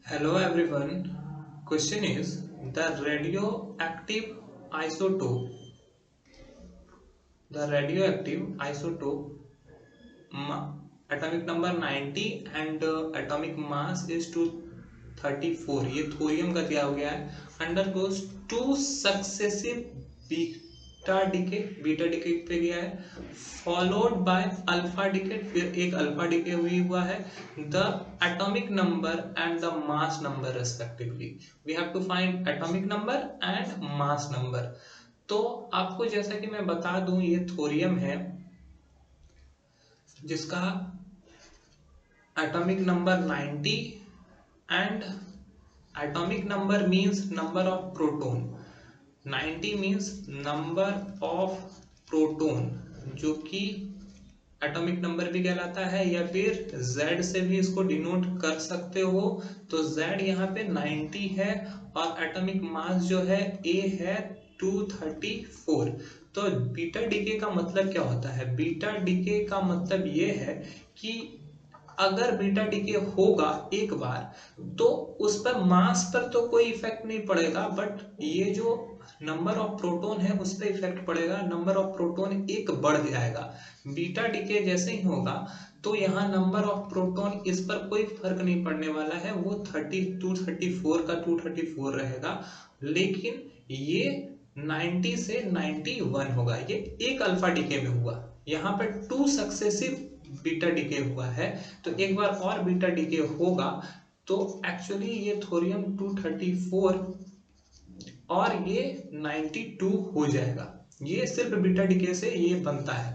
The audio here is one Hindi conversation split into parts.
Hello everyone. Question is the radioactive isotope. The radioactive isotope atomic number 90 and atomic mass is 234. ये थोरियम का दिया हो गया है. Undergoes two successive beta decay पे गया है फॉलोड बाय अल्फा डिके, फिर एक अल्फा डिके हुई हुआ है. The atomic number and the mass number respectively. We have to find atomic number and mass number. तो आपको जैसा कि मैं बता दूं, ये थोरियम है जिसका atomic number 90 and atomic number means number of proton. 90 means number of proton, जो कि एटॉमिक नंबर भी कहलाता है, या फिर Z से भी इसको डिनोट कर सकते हो. तो Z यहाँ पे 90 है और एटॉमिक मास जो है A है 234. तो बीटा डीके का मतलब क्या होता है? बीटा डीके का मतलब ये है कि अगर बीटा डीके होगा एक बार तो उस पर मास पर तो कोई इफेक्ट नहीं पड़ेगा, बट ये जो नंबर ऑफ प्रोटॉन है उस पर इफेक्ट पड़ेगा. नंबर ऑफ प्रोटॉन एक बढ़ जाएगा. बीटा डीके जैसे ही होगा तो यहाँ नंबर ऑफ प्रोटॉन इस पर कोई फर्क नहीं पड़ने वाला है. वो 234 का 234 रहेगा, लेकिन ये 90 से 91 होगा. ये एक अल्फा डीके में हुआ. यहाँ पे टू सक्सेसिव बीटा डीके हुआ है, तो एक बार और बीटा डीके होगा तो एक्चुअली ये थोरियम 234 और ये 92 हो जाएगा. ये सिर्फ बीटा डीके से ये बनता है.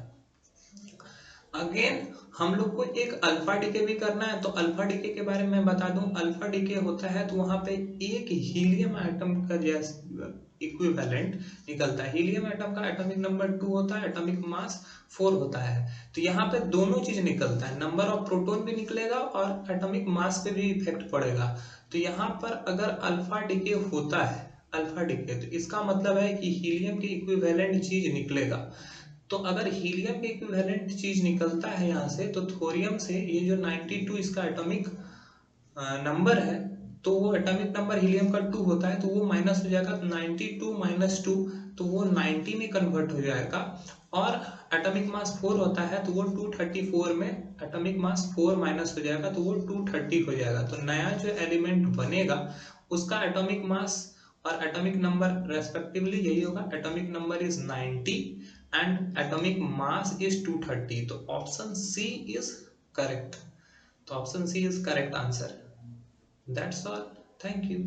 अगेन हम लोग को एक अल्फा डीके भी करना है. तो अल्फा डीके के बारे में बता दूं. अल्फा डीके होता है तो वहां पे एक हीलियम एटम का जैसा इक्विवेलेंट निकलता है. हीलियम एटम का एटॉमिक नंबर 2 होता है, एटॉमिक मास 4 होता है. तो यहाँ पे दोनों चीज निकलता है, नंबर ऑफ प्रोटॉन भी निकलेगा और एटॉमिक मास पे भी इफेक्ट पड़ेगा. तो यहाँ पर अगर अल्फा डीके होता है, अल्फा डीके, तो इसका मतलब है कि हीलियम के इक्विवेलेंट चीज निकलेगा. तो अगर हीलियम के इक्विवेलेंट चीज निकलता है यहाँ से, तो थोरियम से ये जो 92 इसका एटॉमिक नंबर है, तो वो एटॉमिक नंबर हीलियम का 2 होता है, तो वो माइनस हो जाएगा. 92 माइनस 2, तो वो 90 में कन्वर्ट हो जाएगा. और एटॉमिक मास 4 होता है, तो वो 234 में एटॉमिक मास 4 माइनस हो जाएगा, तो वो 230 हो जाएगा. तो नया जो एलिमेंट बनेगा उसका एटॉमिक मास और एटॉमिक नंबर रेस्पेक्टिवली यही होगा. Atomic number is 90 and atomic mass is 230. तो ऑप्शन सी इज करेक्ट. तो option C is correct answer. That's all. Thank you.